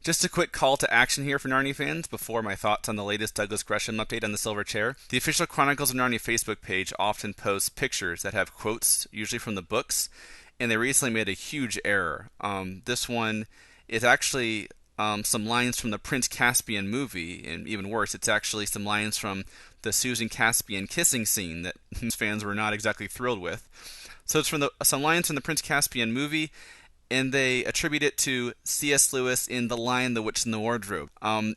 Just a quick call to action here for Narnia fans before my thoughts on the latest Douglas Gresham update on the Silver Chair. The official Chronicles of Narnia Facebook page often posts pictures that have quotes, usually from the books, and they recently made a huge error. This one is actually some lines from the Prince Caspian movie, and even worse, it's actually some lines from the Susan Caspian kissing scene that fans were not exactly thrilled with. So it's from some lines from the Prince Caspian movie, and they attribute it to C.S. Lewis in The Lion, the Witch, and the Wardrobe.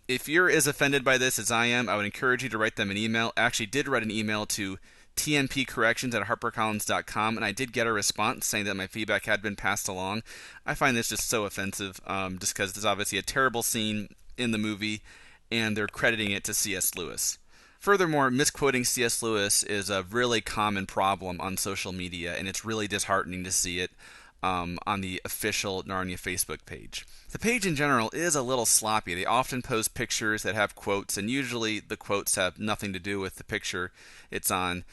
If you're as offended by this as I am, I would encourage you to write them an email. I actually did write an email to tmpcorrections@harpercollins.com, and I did get a response saying that my feedback had been passed along. I find this just so offensive, just because there's obviously a terrible scene in the movie, and they're crediting it to C.S. Lewis. Furthermore, misquoting C.S. Lewis is a really common problem on social media, and it's really disheartening to see it on the official Narnia Facebook page. The page in general is a little sloppy. They often post pictures that have quotes, and usually the quotes have nothing to do with the picture it's on.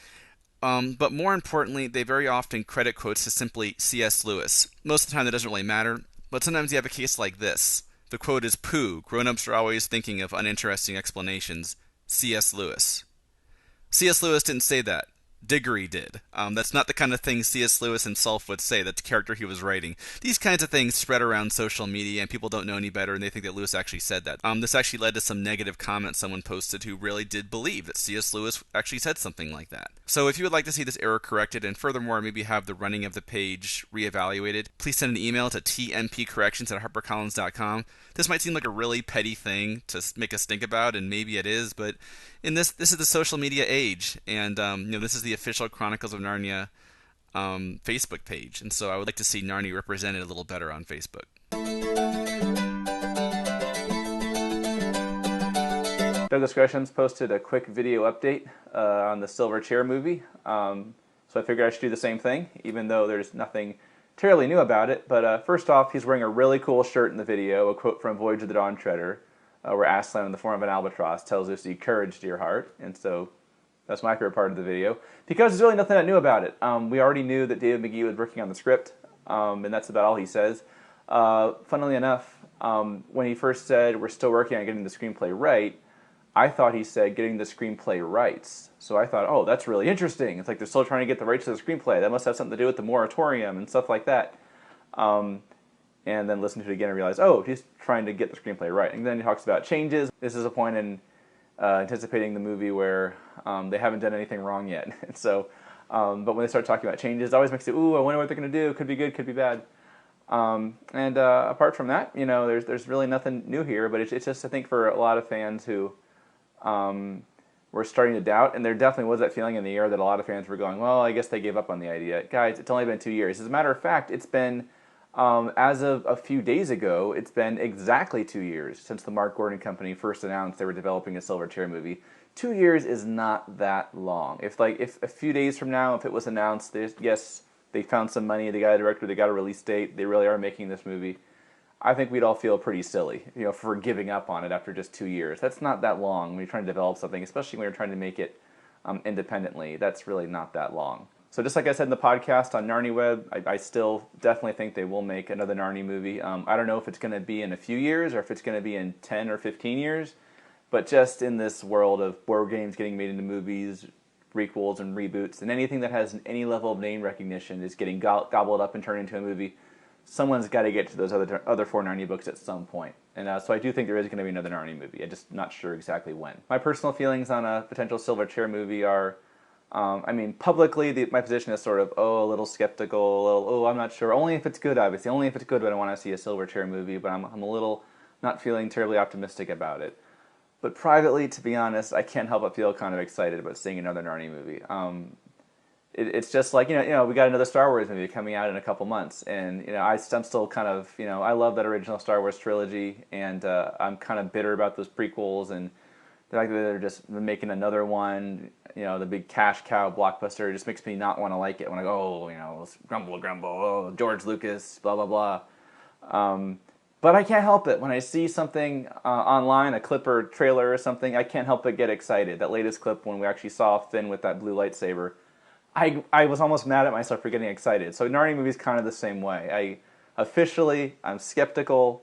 But more importantly, they very often credit quotes to simply C.S. Lewis. Most of the time that doesn't really matter, but sometimes you have a case like this. The quote is "Pooh, grown-ups are always thinking of uninteresting explanations. C.S. Lewis." C.S. Lewis didn't say that. Diggory did. That's not the kind of thing C.S. Lewis himself would say. That's the character he was writing. These kinds of things spread around social media, and people don't know any better, and they think that Lewis actually said that. This actually led to some negative comments someone posted who really did believe that C.S. Lewis actually said something like that. So if you would like to see this error corrected, and furthermore maybe have the running of the page reevaluated, please send an email to tmpcorrections@harpercollins.com. This might seem like a really petty thing to make us think about, and maybe it is, but in this is the social media age, and this is the official Chronicles of Narnia Facebook page, and so I would like to see Narnia represented a little better on Facebook. Douglas Gresham's posted a quick video update on the Silver Chair movie, so I figured I should do the same thing, even though there's nothing terribly new about it. But first off, he's wearing a really cool shirt in the video, a quote from Voyage of the Dawn Treader, where Aslan, in the form of an albatross, tells Lucy, "Courage, dear heart." And so that's my favorite part of the video, because there's really nothing that new about it. We already knew that David McGee was working on the script, and that's about all he says. Funnily enough, when he first said, "We're still working on getting the screenplay right," I thought he said getting the screenplay rights. So I thought, oh, that's really interesting. It's like they're still trying to get the rights to the screenplay. That must have something to do with the moratorium and stuff like that. And then listened to it again and realized, oh, he's trying to get the screenplay right. And then he talks about changes. This is a point in anticipating the movie where they haven't done anything wrong yet. And so, but when they start talking about changes, it always makes it, ooh, I wonder what they're going to do. Could be good, could be bad. And apart from that, there's really nothing new here. But it's just, I think, for a lot of fans who were starting to doubt, and there definitely was that feeling in the air that a lot of fans were going, well, I guess they gave up on the idea. Guys, it's only been 2 years. As a matter of fact, it's been, as of a few days ago, it's been exactly 2 years since the Mark Gordon Company first announced they were developing a Silver Chair movie. 2 years is not that long. If a few days from now, if it was announced, yes, they found some money, they got a director, they got a release date, they really are making this movie, I think we'd all feel pretty silly, for giving up on it after just 2 years. That's not that long when you're trying to develop something, especially when you're trying to make it independently. That's really not that long. So just like I said in the podcast on Narnia Web, I still definitely think they will make another Narnia movie. I don't know if it's going to be in a few years or if it's going to be in 10 or 15 years, but just in this world of board games getting made into movies, prequels and reboots, and anything that has any level of name recognition is getting gobbled up and turned into a movie. Someone's got to get to those other four Narnia books at some point. And so I do think there is going to be another Narnia movie. I'm just not sure exactly when. My personal feelings on a potential Silver Chair movie are, publicly, my position is sort of, a little skeptical, I'm not sure. Only if it's good, obviously. Only if it's good would I want to see a Silver Chair movie, but I'm a little not feeling terribly optimistic about it. But privately, to be honest, I can't help but feel kind of excited about seeing another Narnia movie. It's just like, we got another Star Wars movie coming out in a couple months, and I'm still kind of, I love that original Star Wars trilogy, and I'm kind of bitter about those prequels, and the fact that they're just making another one, the big cash cow blockbuster, just makes me not want to like it. When I go, let's grumble, George Lucas, blah blah blah. But I can't help it when I see something online, a clip or trailer or something. I can't help but get excited. That latest clip when we actually saw Finn with that blue lightsaber. I was almost mad at myself for getting excited. So Narnia movie's kind of the same way. I'm skeptical,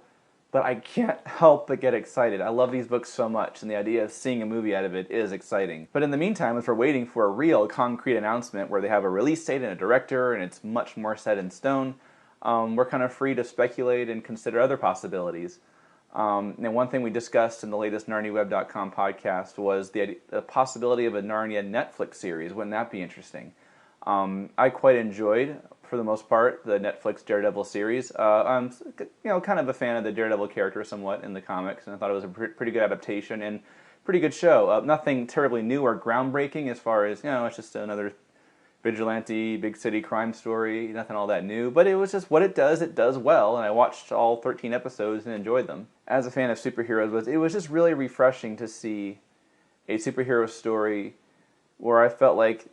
but I can't help but get excited. I love these books so much, and the idea of seeing a movie out of it is exciting. But in the meantime, as we're waiting for a real concrete announcement where they have a release date and a director, and it's much more set in stone, we're kind of free to speculate and consider other possibilities. And one thing we discussed in the latest NarniaWeb.com podcast was the possibility of a Narnia Netflix series. Wouldn't that be interesting? I quite enjoyed, for the most part, the Netflix Daredevil series. I'm kind of a fan of the Daredevil character somewhat in the comics, and I thought it was a pretty good adaptation and pretty good show. Nothing terribly new or groundbreaking as far as, it's just another vigilante, big city crime story, nothing all that new, but it was just what it does well, and I watched all 13 episodes and enjoyed them. As a fan of superheroes, it was just really refreshing to see a superhero story where I felt like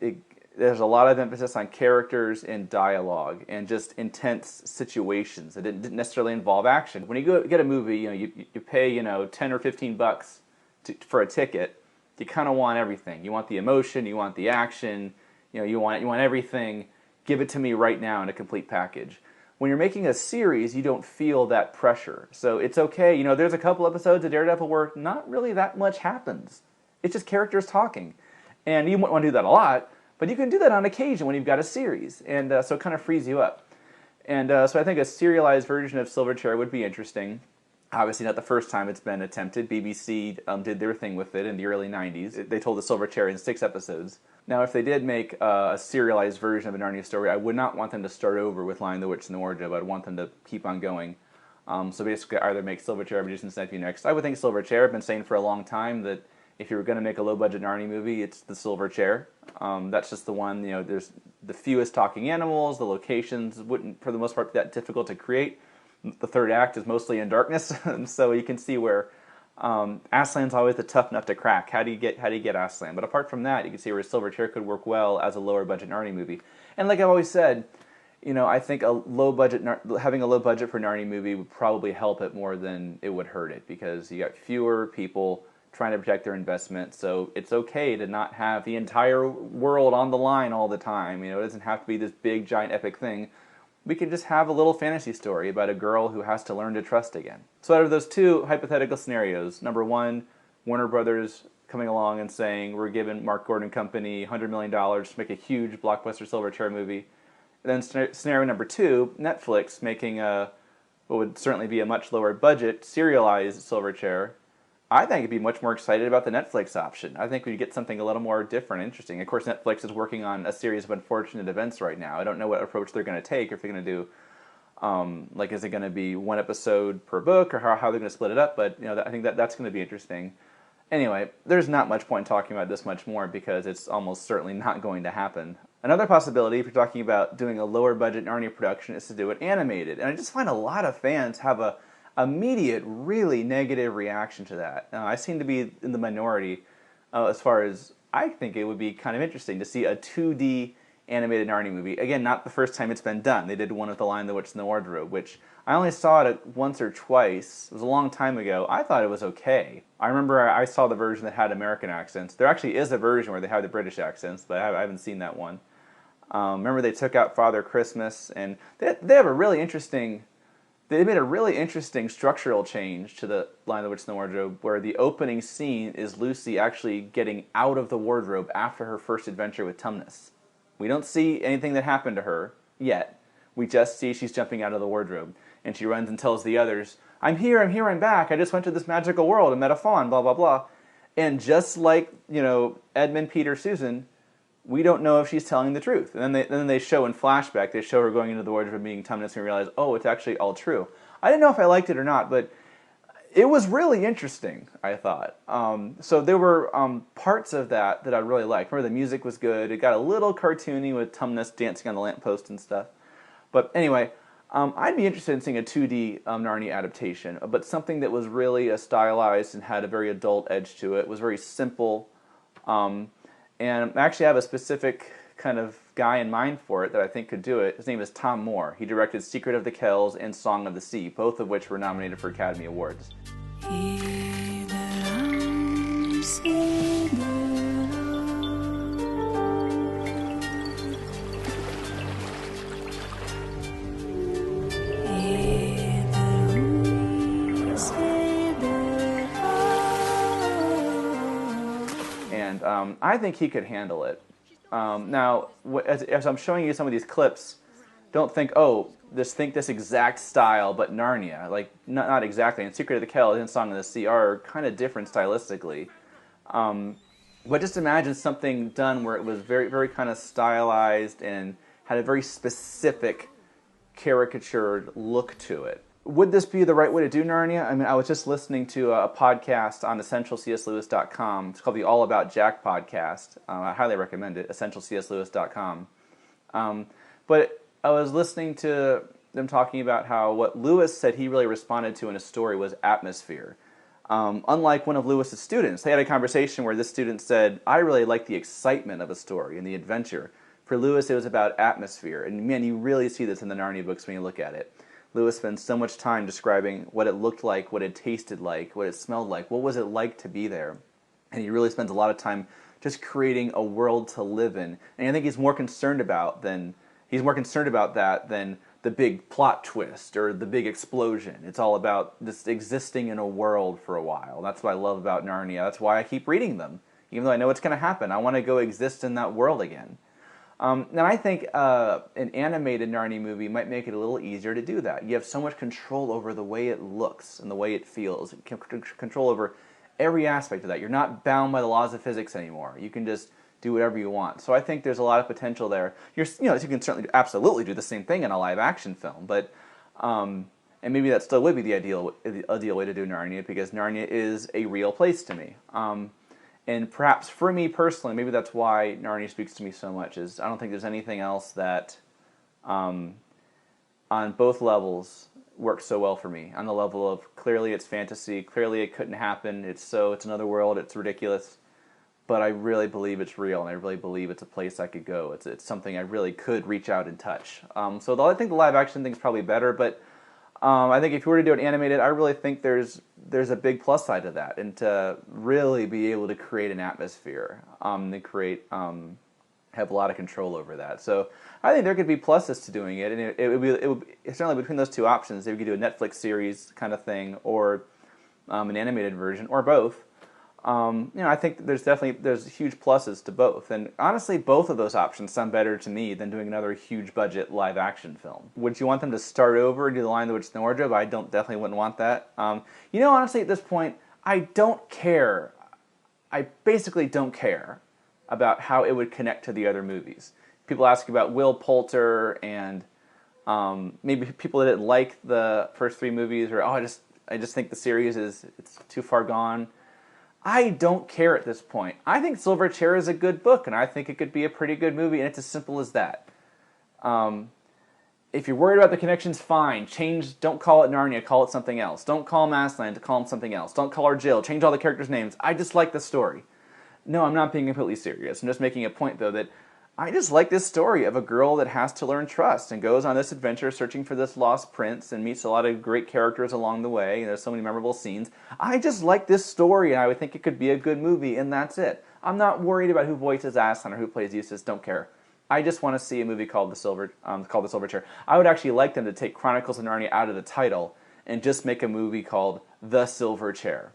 there's a lot of emphasis on characters and dialogue and just intense situations that didn't necessarily involve action. When you get a movie, you pay $10 or $15 for a ticket. You kind of want everything. You want the emotion, you want the action. You want everything. Give it to me right now in a complete package. When you're making a series, you don't feel that pressure. So it's okay. There's a couple episodes of Daredevil where not really that much happens. It's just characters talking. And you want to do that a lot, but you can do that on occasion when you've got a series. And so it kind of frees you up. And so I think a serialized version of Silverchair would be interesting. Obviously not the first time it's been attempted. BBC did their thing with it in the early 90s. They told the Silverchair in 6 episodes. Now, if they did make a serialized version of a Narnia story, I would not want them to start over with Lion, the Witch, and the Wardrobe. I'd want them to keep on going. So basically, either make Silverchair or Magician's Nephew next. I would think Silverchair. I've been saying for a long time that if you were going to make a low-budget Narnia movie, it's the Silverchair. That's just the one, there's the fewest talking animals, the locations wouldn't, for the most part, be that difficult to create. The third act is mostly in darkness, so you can see where Aslan's always the tough nut to crack. How do you get Aslan? But apart from that, you can see where Silverchair could work well as a lower budget Narnia movie. And like I've always said, I think having a low budget for Narnia movie would probably help it more than it would hurt it, because you got fewer people trying to protect their investment. So it's okay to not have the entire world on the line all the time. It doesn't have to be this big giant epic thing. We can just have a little fantasy story about a girl who has to learn to trust again. So out of those 2 hypothetical scenarios, number 1, Warner Brothers coming along and saying, we're giving Mark Gordon Company $100 million to make a huge blockbuster Silverchair movie. And then scenario number 2, Netflix making what would certainly be a much lower budget serialized Silverchair. I think I'd be much more excited about the Netflix option. I think we'd get something a little more different and interesting. Of course, Netflix is working on a series of unfortunate events right now. I don't know what approach they're going to take, if they're going to do, is it going to be 1 episode per book, or how they're going to split it up, but I think that's going to be interesting. Anyway, there's not much point talking about this much more, because it's almost certainly not going to happen. Another possibility, if you're talking about doing a lower budget Narnia production, is to do it animated. And I just find a lot of fans have a immediate, really negative reaction to that. I seem to be in the minority as far as I think it would be kind of interesting to see a 2D animated Narnia movie. Again, not the first time it's been done. They did one with The Lion, the Witch, and the Wardrobe, which I only saw it once or twice. It was a long time ago. I thought it was okay. I remember I saw the version that had American accents. There actually is a version where they have the British accents, but I haven't seen that one. Remember they took out Father Christmas, and they have a really interesting... They made a really interesting structural change to the Lion, the Witch, and the Wardrobe, where the opening scene is Lucy actually getting out of the wardrobe after her first adventure with Tumnus. We don't see anything that happened to her yet. We just see she's jumping out of the wardrobe. And she runs and tells the others, I'm here, I'm back. I just went to this magical world and met a fawn, blah, blah, blah. And just like, Edmund, Peter, Susan, we don't know if she's telling the truth. And then they show in flashback, they show her going into the wardrobe and meeting Tumnus, and we realize, oh, it's actually all true. I didn't know if I liked it or not, but it was really interesting, I thought. So there were parts of that I really liked. Remember, the music was good. It got a little cartoony with Tumnus dancing on the lamppost and stuff. But anyway, I'd be interested in seeing a 2D Narnia adaptation, but something that was really stylized and had a very adult edge to it. Was very simple. And I actually have a specific kind of guy in mind for it that I think could do it. His name is Tom Moore. He directed Secret of the Kells and Song of the Sea, both of which were nominated for Academy Awards. He that arms All right, I think he could handle it. Now, as I'm showing you some of these clips, don't think, oh, think this exact style, but Narnia. Like, not exactly. And Secret of the Kells and Song of the Sea are kind of different stylistically. But just imagine something done where it was very, very kind of stylized and had a very specific caricatured look to it. Would this be the right way to do Narnia? I mean, I was just listening to a podcast on EssentialCSLewis.com. It's called the All About Jack podcast. I highly recommend it, EssentialCSLewis.com. But I was listening to them talking about how what Lewis said he really responded to in a story was atmosphere. Unlike one of Lewis's students, they had a conversation where this student said, I really like the excitement of a story and the adventure. For Lewis, it was about atmosphere. And man, you really see this in the Narnia books when you look at it. Lewis spends so much time describing what it looked like, what it tasted like, what it smelled like, what was it like to be there. And he really spends a lot of time just creating a world to live in. And I think he's more concerned about that than the big plot twist or the big explosion. It's all about just existing in a world for a while. That's what I love about Narnia. That's why I keep reading them. Even though I know it's going to happen, I want to go exist in that world again. Now I think an animated Narnia movie might make it a little easier to do that. You have so much control over the way it looks and the way it feels. You can control over every aspect of that. You're not bound by the laws of physics anymore. You can just do whatever you want. So I think there's a lot of potential there. You can certainly absolutely do the same thing in a live action film, but and maybe that still would be the ideal way to do Narnia, because Narnia is a real place to me. And perhaps for me personally, maybe that's why Narnia speaks to me so much, is I don't think there's anything else that, on both levels, works so well for me. On the level of, clearly it's fantasy, clearly it couldn't happen, it's another world, it's ridiculous, but I really believe it's real, and I really believe it's a place I could go. It's something I really could reach out and touch. So I think the live action thing is probably better, but I think if you were to do it animated, I really think there's a big plus side to that, and to really be able to create an atmosphere, have a lot of control over that. So I think there could be pluses to doing it, and it would be certainly between those two options. If you could do a Netflix series kind of thing, or an animated version, or both. I think there's huge pluses to both, and honestly, both of those options sound better to me than doing another huge budget live action film. Would you want them to start over and do The Lion, the Witch, and the Wardrobe? I definitely wouldn't want that. Honestly, at this point, I don't care. I basically don't care about how it would connect to the other movies. People ask about Will Poulter, and maybe people that didn't like the first three movies, or I just think the series it's too far gone. I don't care at this point. I think Silver Chair is a good book, and I think it could be a pretty good movie, and it's as simple as that. If you're worried about the connections, fine. Don't call it Narnia, call it something else. Don't call Massland, call him something else. Don't call her Jill, change all the characters' names. I just like the story. No, I'm not being completely serious. I'm just making a point, though, that I just like this story of a girl that has to learn trust and goes on this adventure searching for this lost prince and meets a lot of great characters along the way. And there's so many memorable scenes. I just like this story, and I would think it could be a good movie, and that's it. I'm not worried about who voices Aslan or who plays Eustace. Don't care. I just want to see a movie called The Silver Chair. I would actually like them to take Chronicles of Narnia out of the title and just make a movie called The Silver Chair,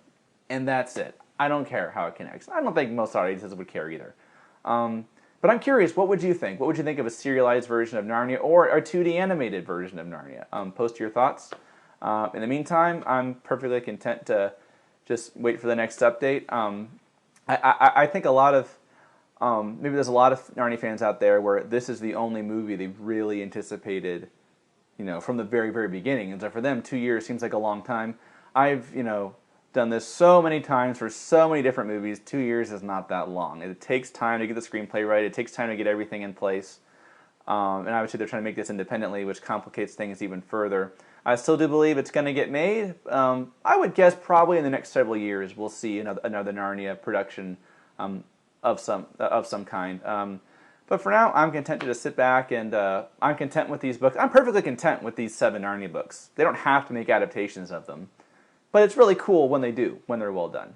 and that's it. I don't care how it connects. I don't think most audiences would care either. But I'm curious, what would you think? What would you think of a serialized version of Narnia or a 2D animated version of Narnia? Post your thoughts. In the meantime, I'm perfectly content to just wait for the next update. I think a lot of, maybe there's a lot of Narnia fans out there where this is the only movie they've really anticipated, from the very, very beginning. And so for them, 2 years seems like a long time. I've, done this so many times for so many different movies. 2 years is not that long. It takes time to get the screenplay right. It takes time to get everything in place. And obviously they're trying to make this independently, which complicates things even further. I still do believe it's going to get made. I would guess probably in the next several years we'll see another Narnia production of some kind. But for now, I'm content to just sit back, and I'm content with these books. I'm perfectly content with these 7 Narnia books. They don't have to make adaptations of them. But it's really cool when they do, when they're well done.